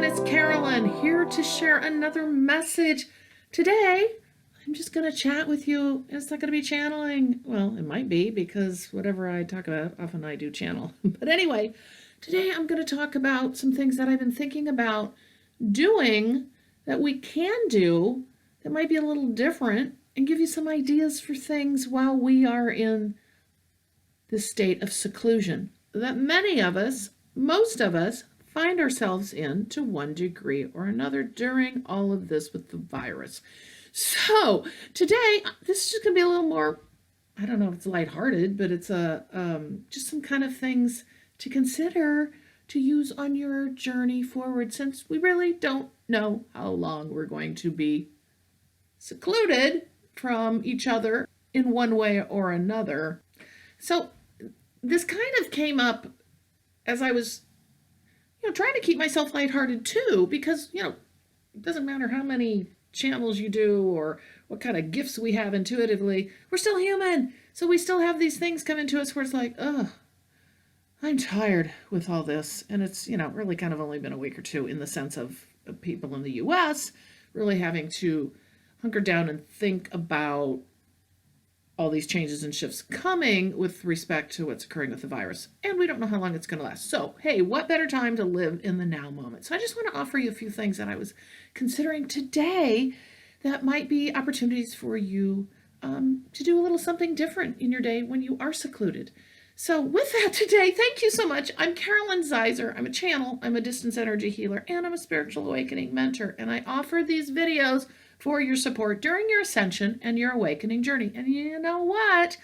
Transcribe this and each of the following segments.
everyone, it's Carolyn here to share another message. Today, I'm just going to chat with you. It's not going to be channeling. Well, it might be because whatever I talk about, often I do channel. But anyway, today I'm going to talk about some things that I've been thinking about doing that we can do that might be a little different and give you some ideas for things while we are in this state of seclusion that many of us, most of us, find ourselves in to one degree or another during all of this with the virus. So today, this is just going to be a little more, I don't know if it's lighthearted, but it's just some kind of things to consider to use on your journey forward, since we really don't know how long we're going to be secluded from each other in one way or another. So this kind of came up as I was trying to keep myself lighthearted too, because, it doesn't matter how many channels you do or what kind of gifts we have intuitively, we're still human. So we still have these things come into us where it's like, I'm tired with all this. And it's, really kind of only been a week or two in the sense of people in the US really having to hunker down and think about all these changes and shifts coming with respect to what's occurring with the virus. And we don't know how long it's going to last. So, hey, what better time to live in the now moment? So I just want to offer you a few things that I was considering today that might be opportunities for you to do a little something different in your day when you are secluded. So with that today, thank you so much. I'm Carolyn Zaiser. I'm a channel, I'm a distance energy healer, and I'm a spiritual awakening mentor. And I offer these videos for your support during your ascension and your awakening journey. And you know what?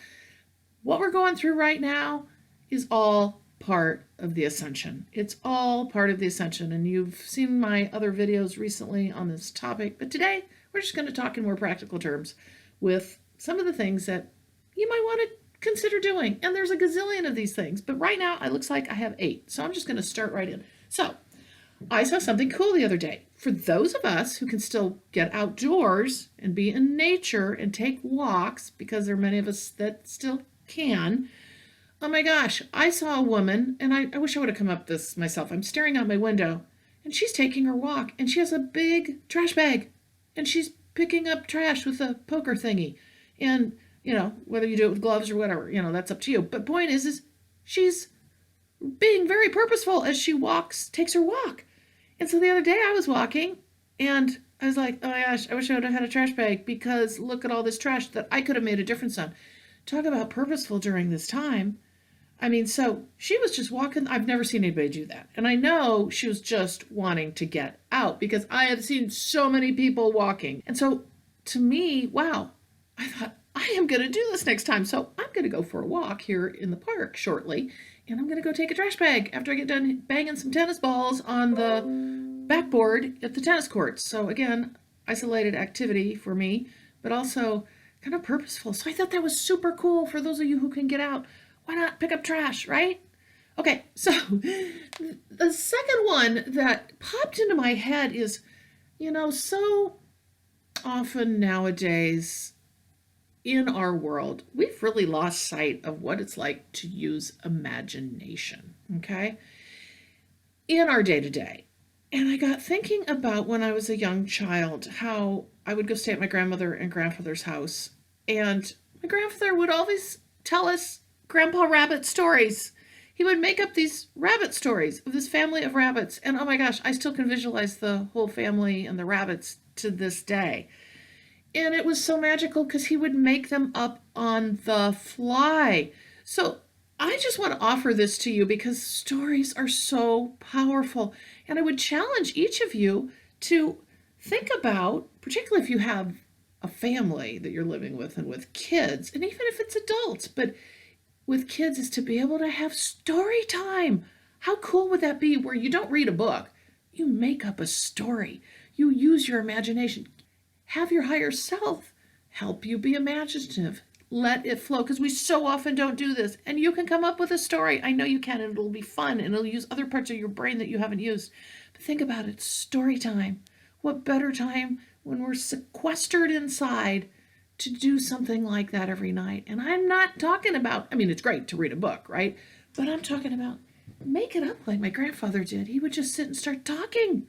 What we're going through right now is all part of the ascension. It's all part of the ascension. And you've seen my other videos recently on this topic. But today, we're just going to talk in more practical terms with some of the things that you might want to consider doing. And there's a gazillion of these things. But right now, it looks like I have 8. So I'm just going to start right in. So I saw something cool the other day. For those of us who can still get outdoors and be in nature and take walks, because there are many of us that still can, oh my gosh, I saw a woman, and I wish I would have come up this myself. I'm staring out my window, and she's taking her walk, and she has a big trash bag, and she's picking up trash with a poker thingy. And, whether you do it with gloves or whatever, that's up to you. But point is she's being very purposeful as she takes her walk. And so the other day I was walking and I was like, oh my gosh, I wish I would have had a trash bag, because look at all this trash that I could have made a difference on. Talk about purposeful during this time. I mean, so she was just walking. I've never seen anybody do that. And I know she was just wanting to get out, because I have seen so many people walking. And so to me, wow, I thought, I am going to do this next time. So I'm going to go for a walk here in the park shortly. And I'm going to go take a trash bag after I get done banging some tennis balls on the backboard at the tennis courts. So again, isolated activity for me, but also kind of purposeful. So I thought that was super cool for those of you who can get out. Why not pick up trash, right? Okay, so the second one that popped into my head is, so often nowadays in our world, we've really lost sight of what it's like to use imagination, okay, in our day-to-day. And I got thinking about when I was a young child, how I would go stay at my grandmother and grandfather's house. And my grandfather would always tell us Grandpa Rabbit stories. He would make up these rabbit stories of this family of rabbits. And oh my gosh, I still can visualize the whole family and the rabbits to this day. And it was so magical because he would make them up on the fly. So I just want to offer this to you because stories are so powerful. And I would challenge each of you to think about, particularly if you have a family that you're living with and with kids, and even if it's adults, but with kids, is to be able to have story time. How cool would that be, where you don't read a book, you make up a story, you use your imagination. Have your higher self help you be imaginative. Let it flow, because we so often don't do this. And you can come up with a story. I know you can, and it'll be fun, and it'll use other parts of your brain that you haven't used. But think about it, story time. What better time when we're sequestered inside to do something like that every night? And I'm not talking about, it's great to read a book, right? But I'm talking about make it up like my grandfather did. He would just sit and start talking.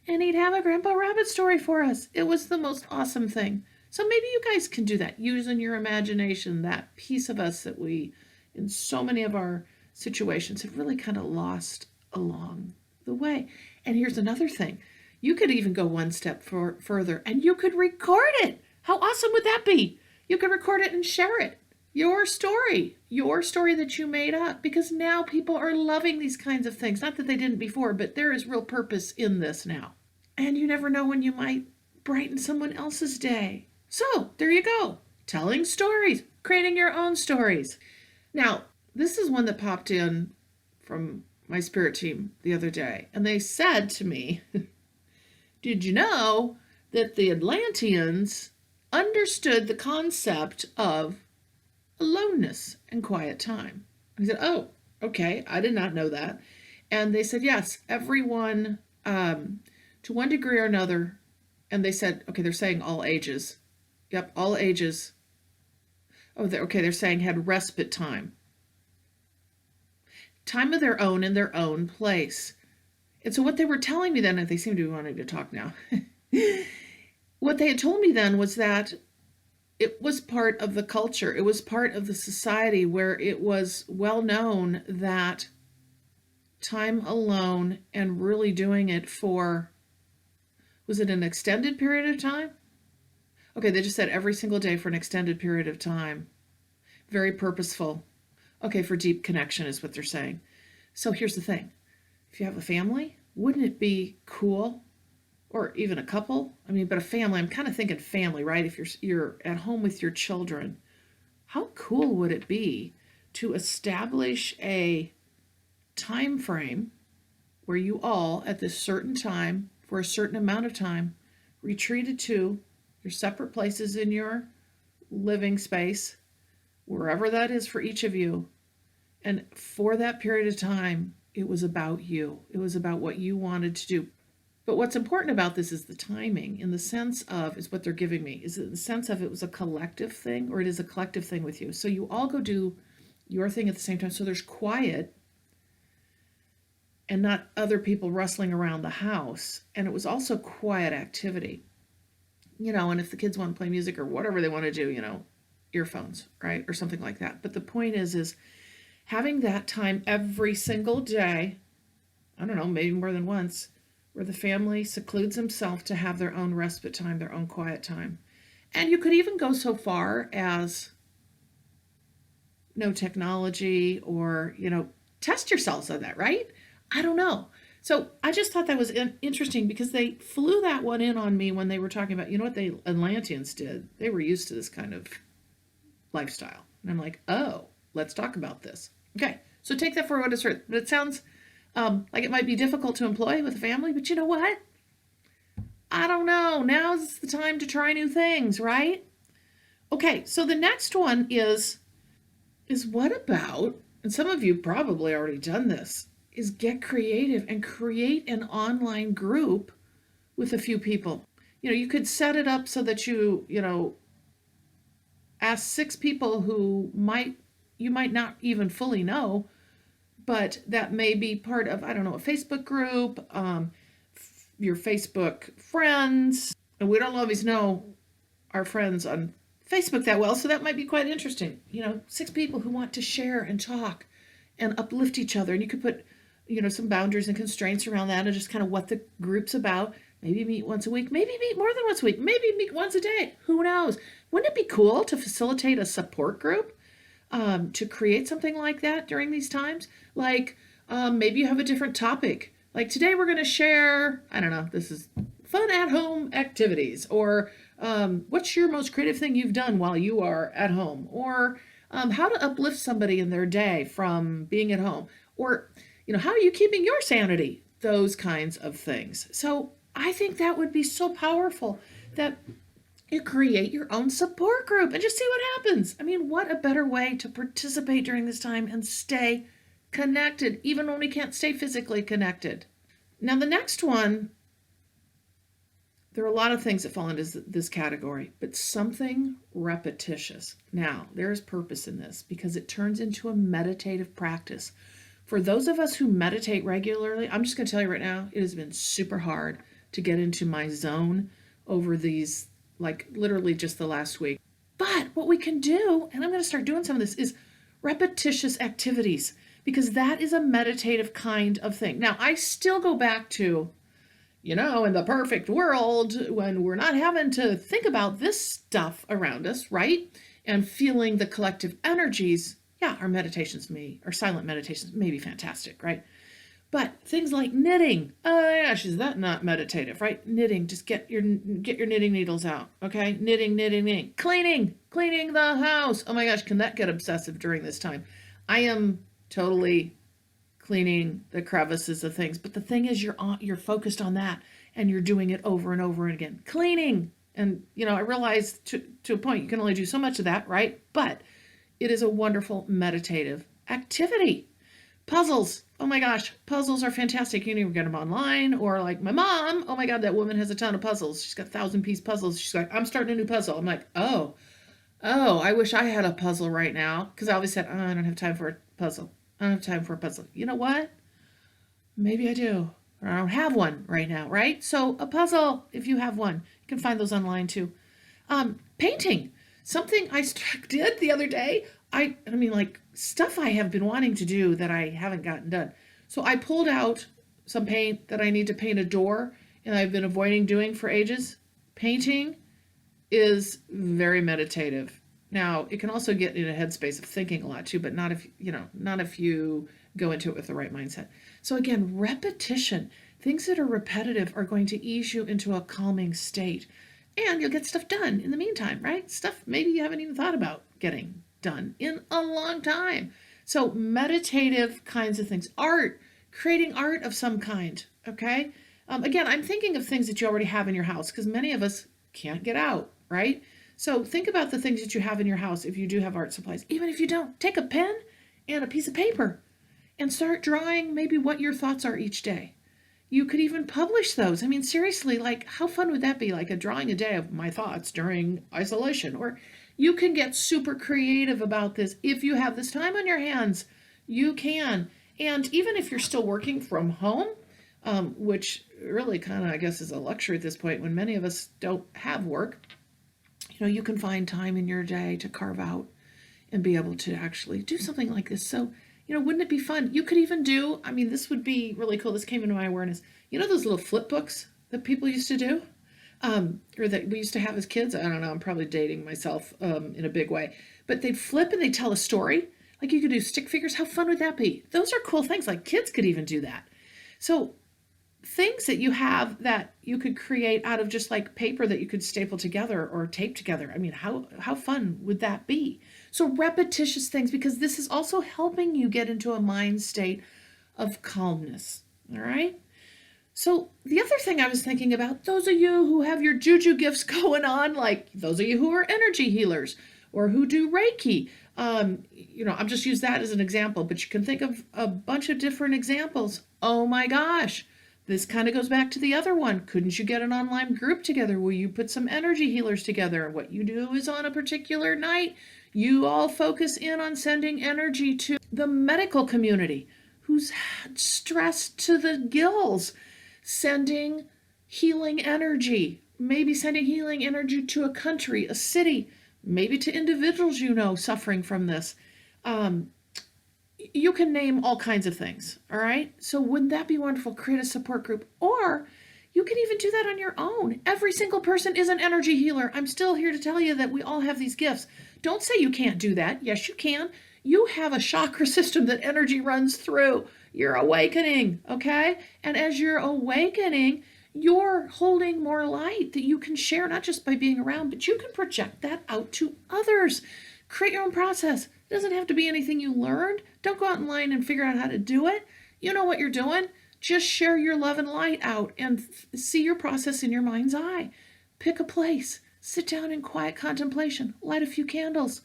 and he'd have a Grandpa Rabbit story for us. It was the most awesome thing. So maybe you guys can do that using your imagination, that piece of us that we, in so many of our situations, have really kind of lost along the way. And here's another thing. You could even go one step further and you could record it. How awesome would that be? You could record it and share it. Your story that you made up, because now people are loving these kinds of things. Not that they didn't before, but there is real purpose in this now. And you never know when you might brighten someone else's day. So there you go. Telling stories, creating your own stories. Now, this is one that popped in from my spirit team the other day. And they said to me, did you know that the Atlanteans understood the concept of aloneness and quiet time? I said, oh, okay, I did not know that. And they said, yes, everyone, to one degree or another. And they said, okay, they're saying all ages. Yep, all ages. Oh, they're saying had respite time. Time of their own in their own place. And so what they were telling me then, and they seem to be wanting to talk now, what they had told me then was that it was part of the culture. It was part of the society where it was well known that time alone and really doing it for, was it an extended period of time? Okay, they just said every single day for an extended period of time. Very purposeful. Okay, for deep connection is what they're saying. So here's the thing. If you have a family, wouldn't it be cool? Or even a couple? I mean, but a family, I'm kind of thinking family, right? If you're at home with your children, how cool would it be to establish a time frame where you all, at this certain time, for a certain amount of time, retreated to your separate places in your living space, wherever that is for each of you. And for that period of time, it was about you. It was about what you wanted to do. But what's important about this is the timing, in the sense of, is what they're giving me, is in the sense of it was a collective thing, or it is a collective thing with you. So you all go do your thing at the same time. So there's quiet and not other people rustling around the house. And it was also quiet activity. And if the kids want to play music or whatever they want to do, earphones, right? Or something like that. But the point is having that time every single day, I don't know, maybe more than once, where the family secludes themselves to have their own respite time, their own quiet time. And you could even go so far as no technology, or, test yourselves on that, right? I don't know. So I just thought that was interesting, because they flew that one in on me when they were talking about, what the Atlanteans did. They were used to this kind of lifestyle. And I'm like, oh, let's talk about this. Okay, so take that for what it's worth. But it sounds like it might be difficult to employ with a family, but you know what? I don't know. Now's the time to try new things, right? Okay, so the next one is what about, and some of you probably already done this, is get creative and create an online group with a few people. You could set it up so that you ask 6 people who you might not even fully know, but that may be part of, I don't know, a Facebook group, your Facebook friends. And we don't always know our friends on Facebook that well, so that might be quite interesting. 6 people who want to share and talk and uplift each other. And you could put some boundaries and constraints around that, and just kind of what the group's about. Maybe meet once a week, maybe meet more than once a week, maybe meet once a day. Who knows? Wouldn't it be cool to facilitate a support group, to create something like that during these times? Like maybe you have a different topic. Like today we're going to share, I don't know, this is fun at home activities, or what's your most creative thing you've done while you are at home, or how to uplift somebody in their day from being at home, or how are you keeping your sanity? Those kinds of things. So I think that would be so powerful, that you create your own support group and just see what happens. I mean, what a better way to participate during this time and stay connected, even when we can't stay physically connected. Now, the next one, there are a lot of things that fall into this category, but something repetitious. Now, there is purpose in this, because it turns into a meditative practice. For those of us who meditate regularly, I'm just going to tell you right now, it has been super hard to get into my zone over these, like literally just the last week. But what we can do, and I'm going to start doing some of this, is repetitious activities, because that is a meditative kind of thing. Now, I still go back to, in the perfect world, when we're not having to think about this stuff around us, right? And feeling the collective energies, yeah, our silent meditations may be fantastic, right? But things like knitting, oh my gosh, is that not meditative, right? Knitting, just get your knitting needles out, okay? Knitting. Cleaning the house. Oh my gosh, can that get obsessive during this time? I am totally cleaning the crevices of things, but the thing is, you're focused on that, and you're doing it over and over again. Cleaning, and I realize to a point you can only do so much of that, right? But it is a wonderful meditative activity. Puzzles. Oh my gosh, puzzles are fantastic. You can even get them online, or like my mom. Oh my God, that woman has a ton of puzzles. She's got 1,000-piece puzzles. She's like, I'm starting a new puzzle. I'm like, oh, I wish I had a puzzle right now, because I always said, I don't have time for a puzzle. I don't have time for a puzzle. You know what? Maybe I do. Or I don't have one right now, right? So a puzzle, if you have one, you can find those online too. Painting. Something I did the other day. I mean, like stuff I have been wanting to do that I haven't gotten done. So I pulled out some paint that I need to paint a door, and I've been avoiding doing for ages. Painting is very meditative. Now, it can also get in a headspace of thinking a lot too, but not if you go into it with the right mindset. So again, repetition. Things that are repetitive are going to ease you into a calming state. And you'll get stuff done in the meantime, right? Stuff maybe you haven't even thought about getting done in a long time. So meditative kinds of things. Art, creating art of some kind, okay? Again, I'm thinking of things that you already have in your house, because many of us can't get out, right? So think about the things that you have in your house if you do have art supplies. Even if you don't, take a pen and a piece of paper and start drawing maybe what your thoughts are each day. You could even publish those. I mean, seriously, like how fun would that be? Like a drawing a day of my thoughts during isolation. Or you can get super creative about this. If you have this time on your hands, you can. And even if you're still working from home, which really kind of, I guess, is a luxury at this point when many of us don't have work, you can find time in your day to carve out and be able to actually do something like this. So, wouldn't it be fun? You could even do, this would be really cool. This came into my awareness. Those little flip books that people used to do, or that we used to have as kids? I don't know. I'm probably dating myself in a big way. But they'd flip and they'd tell a story. Like you could do stick figures. How fun would that be? Those are cool things. Like kids could even do that. So things that you have that you could create out of just like paper that you could staple together or tape together. How fun would that be? So repetitious things, because this is also helping you get into a mind state of calmness. All right. So the other thing I was thinking about, those of you who have your juju gifts going on, like those of you who are energy healers or who do Reiki, I'll just use that as an example, but you can think of a bunch of different examples. Oh my gosh. This kind of goes back to the other one. Couldn't you get an online group together where you put some energy healers together? And what you do is on a particular night, you all focus in on sending energy to the medical community who's stressed to the gills, sending healing energy, maybe sending healing energy to a country, a city, maybe to individuals suffering from this. You can name all kinds of things, all right? So wouldn't that be wonderful? Create a support group. Or you can even do that on your own. Every single person is an energy healer. I'm still here to tell you that we all have these gifts. Don't say you can't do that. Yes, you can. You have a chakra system that energy runs through. You're awakening, okay? And as you're awakening, you're holding more light that you can share, not just by being around, but you can project that out to others. Create your own process. It doesn't have to be anything you learned. Don't go out online and figure out how to do it. You know what you're doing. Just share your love and light out and see your process in your mind's eye. Pick a place. Sit down in quiet contemplation. Light a few candles.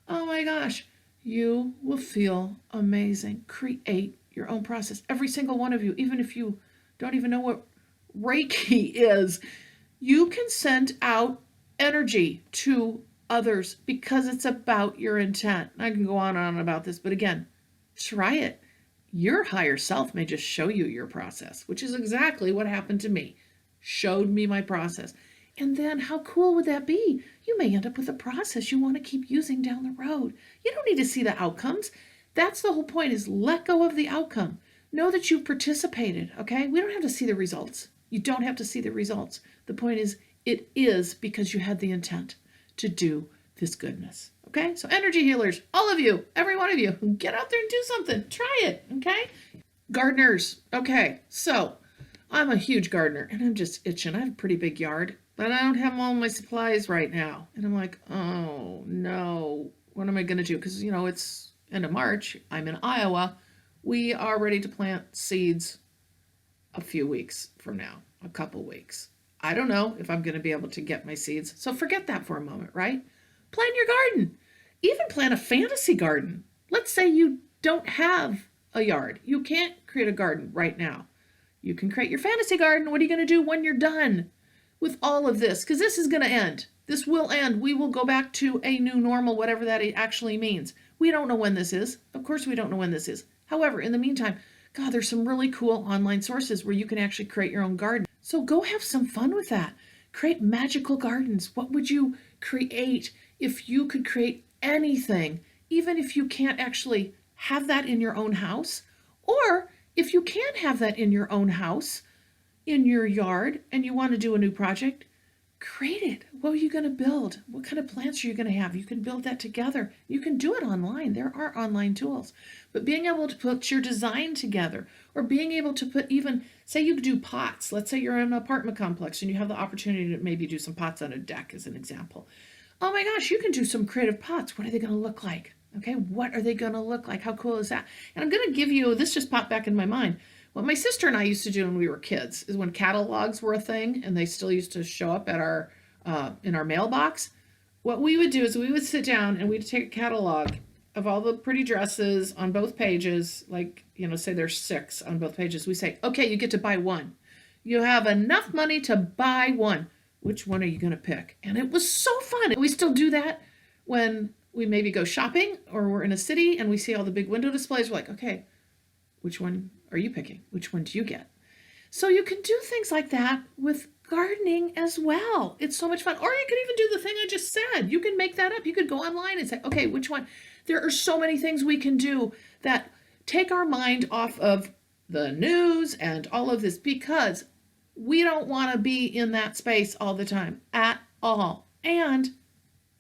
Oh my gosh. You will feel amazing. Create your own process. Every single one of you, even if you don't even know what Reiki is, you can send out energy to others because it's about your intent. I can go on and on about this, but again, try it. Your higher self may just show you your process, which is exactly what happened to me. showed me my process. And then how cool would that be? You may end up with a process you want to keep using down the road. You don't need to see the outcomes. That's the whole point, is let go of the outcome. Know that you've participated, okay? We don't have to see the results. You don't have to see the results. The point is, it is because you had the intent to do this goodness, okay? So energy healers, all of you, every one of you, get out there and do something. Try it, okay? Gardeners, okay, so I'm a huge gardener and I'm just itching. I have a pretty big yard, but I don't have all my supplies right now. And I'm like, oh no, what am I going to do? Because, it's end of March. I'm in Iowa. We are ready to plant seeds a few weeks from now, a couple weeks. I don't know if I'm going to be able to get my seeds. So forget that for a moment, right? Plant your garden. Even plant a fantasy garden. Let's say you don't have a yard. You can't create a garden right now. You can create your fantasy garden. What are you going to do when you're done with all of this? Because this is going to end. This will end. We will go back to a new normal, whatever that actually means. We don't know when this is. Of course, we don't know when this is. However, in the meantime, God, there's some really cool online sources where you can actually create your own garden. So go have some fun with that. Create magical gardens. What would you create if you could create anything, even if you can't actually have that in your own house? Or if you can have that in your own house, in your yard, and you want to do a new project, create it. What are you going to build? What kind of plants are you going to have? You can build that together. You can do it online. There are online tools. But being able to put your design together, or being able to put even, say you do pots. Let's say you're in an apartment complex and you have the opportunity to maybe do some pots on a deck as an example. Oh my gosh, you can do some creative pots. What are they going to look like? Okay, what are they going to look like? How cool is that? And I'm going to give you, this just popped back in my mind. What my sister and I used to do when we were kids is when catalogs were a thing and they still used to show up at our in our mailbox. What we would do is we would sit down and we'd take a catalog of all the pretty dresses on both pages, like, say there's 6 on both pages. We say, okay, you get to buy one. You have enough money to buy one. Which one are you going to pick? And it was so fun. We still do that when we maybe go shopping or we're in a city and we see all the big window displays. We're like, okay, which one are you picking? Which one do you get? So you can do things like that with gardening as well. It's so much fun. Or you can even do the thing I just said. You can make that up. You could go online and say, okay, which one? There are so many things we can do that take our mind off of the news and all of this, because we don't want to be in that space all the time at all. And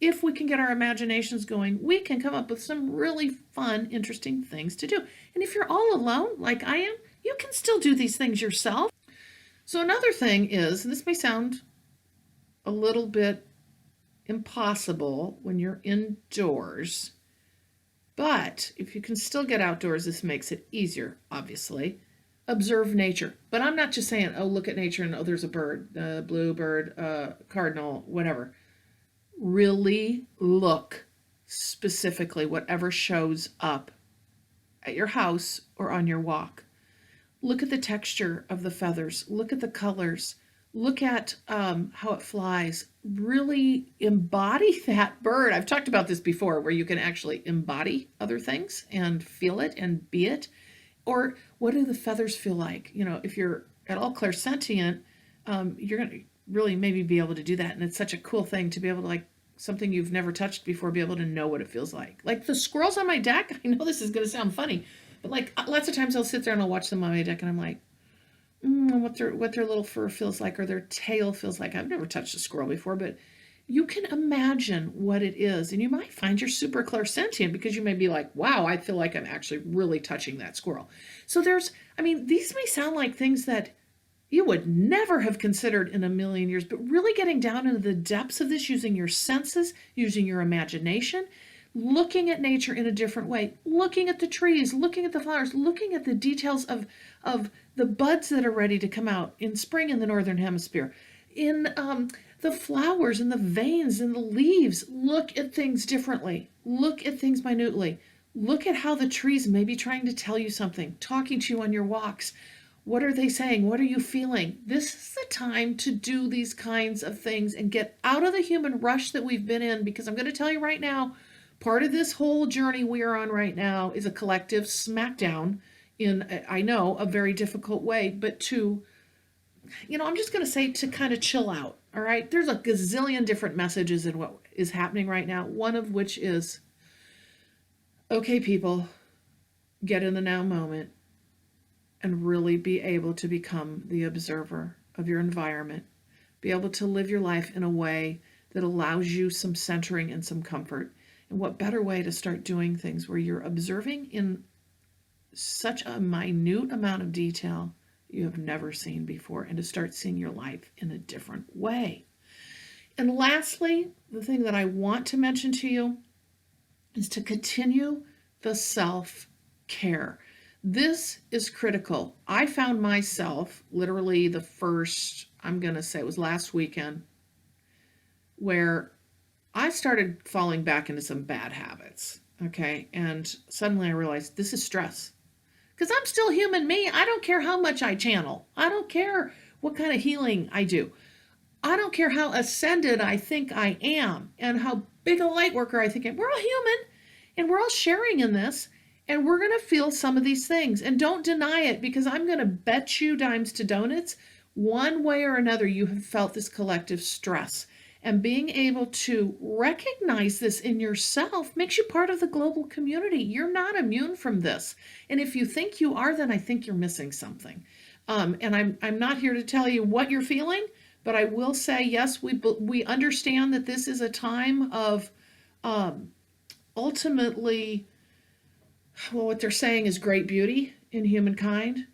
if we can get our imaginations going, we can come up with some really fun, interesting things to do. And if you're all alone, like I am, you can still do these things yourself. So another thing is, and this may sound a little bit impossible when you're indoors, but if you can still get outdoors, this makes it easier, obviously. Observe nature. But I'm not just saying, oh, look at nature and, oh, there's a bird, a bluebird, cardinal, whatever. Really look specifically whatever shows up at your house or on your walk. Look at the texture of the feathers. Look at the colors. Look at how it flies. Really embody that bird. I've talked about this before, where you can actually embody other things and feel it and be it. Or what do the feathers feel like? If you're at all clairsentient, you're going to really maybe be able to do that. And it's such a cool thing to be able to, like, something you've never touched before, be able to know what it feels like. Like the squirrels on my deck, I know this is going to sound funny, but like lots of times I'll sit there and I'll watch them on my deck and I'm like, what their little fur feels like, or their tail feels like. I've never touched a squirrel before, but you can imagine what it is. And you might find you're super clairsentient because you may be like, wow, I feel like I'm actually really touching that squirrel. So these may sound like things that you would never have considered in a million years, but really getting down into the depths of this, using your senses, using your imagination, looking at nature in a different way, looking at the trees, looking at the flowers, looking at the details of the buds that are ready to come out in spring in the Northern Hemisphere, in the flowers and the veins and the leaves. Look at things differently. Look at things minutely. Look at how the trees may be trying to tell you something, talking to you on your walks. What are they saying? What are you feeling? This is the time to do these kinds of things and get out of the human rush that we've been in, because I'm going to tell you right now, part of this whole journey we are on right now is a collective smackdown in, I know, a very difficult way, but to I'm just going to say to kind of chill out. All right. There's a gazillion different messages in what is happening right now. One of which is, okay, people, get in the now moment and really be able to become the observer of your environment. Be able to live your life in a way that allows you some centering and some comfort. And what better way to start doing things where you're observing in such a minute amount of detail you have never seen before, and to start seeing your life in a different way. And lastly, the thing that I want to mention to you is to continue the self-care. This is critical. I found myself literally the first, I'm going to say it was last weekend, where I started falling back into some bad habits. Okay. And suddenly I realized this is stress. Because I'm still human me. I don't care how much I channel. I don't care what kind of healing I do. I don't care how ascended I think I am and how big a light worker I think I am. We're all human and we're all sharing in this, and we're going to feel some of these things. And don't deny it, because I'm going to bet you dimes to donuts, one way or another, you have felt this collective stress. And being able to recognize this in yourself makes you part of the global community. You're not immune from this. And if you think you are, then I think you're missing something. And I'm not here to tell you what you're feeling, but I will say, yes, we understand that this is a time of ultimately, well, what they're saying is great beauty in humankind.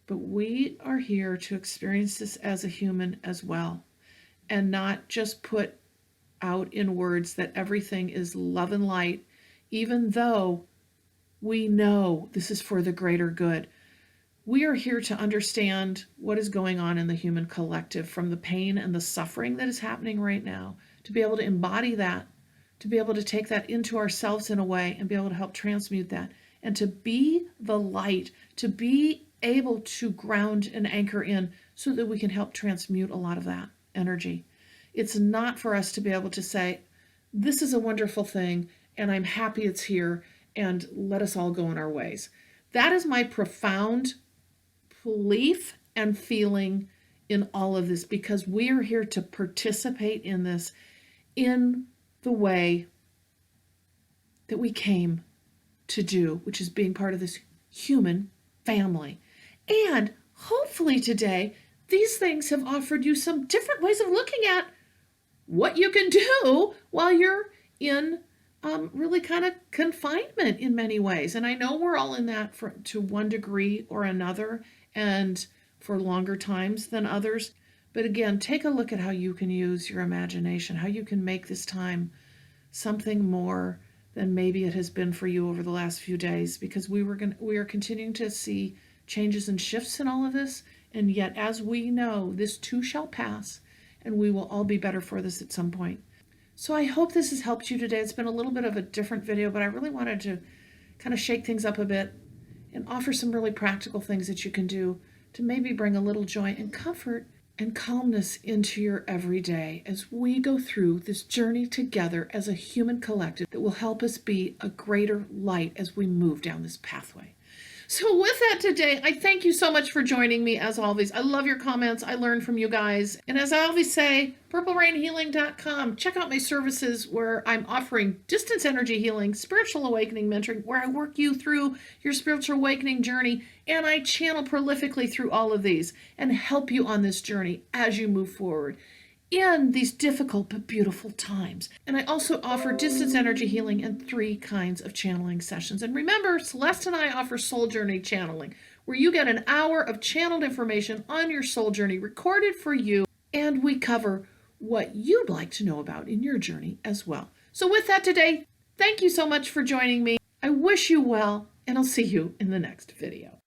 But we are here to experience this as a human as well, and not just put out in words that everything is love and light, even though we know this is for the greater good. We are here to understand what is going on in the human collective, from the pain and the suffering that is happening right now, to be able to embody that, to be able to take that into ourselves in a way and be able to help transmute that, and to be the light, to be able to ground and anchor in so that we can help transmute a lot of that energy. It's not for us to be able to say, this is a wonderful thing and I'm happy it's here and let us all go in our ways. That is my profound belief and feeling in all of this, because we are here to participate in this in the way that we came to do, which is being part of this human family. And hopefully today, these things have offered you some different ways of looking at what you can do while you're in really kind of confinement in many ways. And I know we're all in that to one degree or another, and for longer times than others. But again, take a look at how you can use your imagination, how you can make this time something more than maybe it has been for you over the last few days, because we are continuing to see changes and shifts in all of this. And yet, as we know, this too shall pass, and we will all be better for this at some point. So I hope this has helped you today. It's been a little bit of a different video, but I really wanted to kind of shake things up a bit and offer some really practical things that you can do to maybe bring a little joy and comfort and calmness into your everyday as we go through this journey together as a human collective that will help us be a greater light as we move down this pathway. So with that today, I thank you so much for joining me as always. I love your comments. I learn from you guys. And as I always say, purplerainhealing.com. Check out my services where I'm offering distance energy healing, spiritual awakening mentoring, where I work you through your spiritual awakening journey. And I channel prolifically through all of these and help you on this journey as you move forward in these difficult but beautiful times. And I also offer distance energy healing and 3 kinds of channeling sessions. And remember, Celeste and I offer soul journey channeling, where you get an hour of channeled information on your soul journey recorded for you, and we cover what you'd like to know about in your journey as well. So with that today, thank you so much for joining me. I wish you well, and I'll see you in the next video.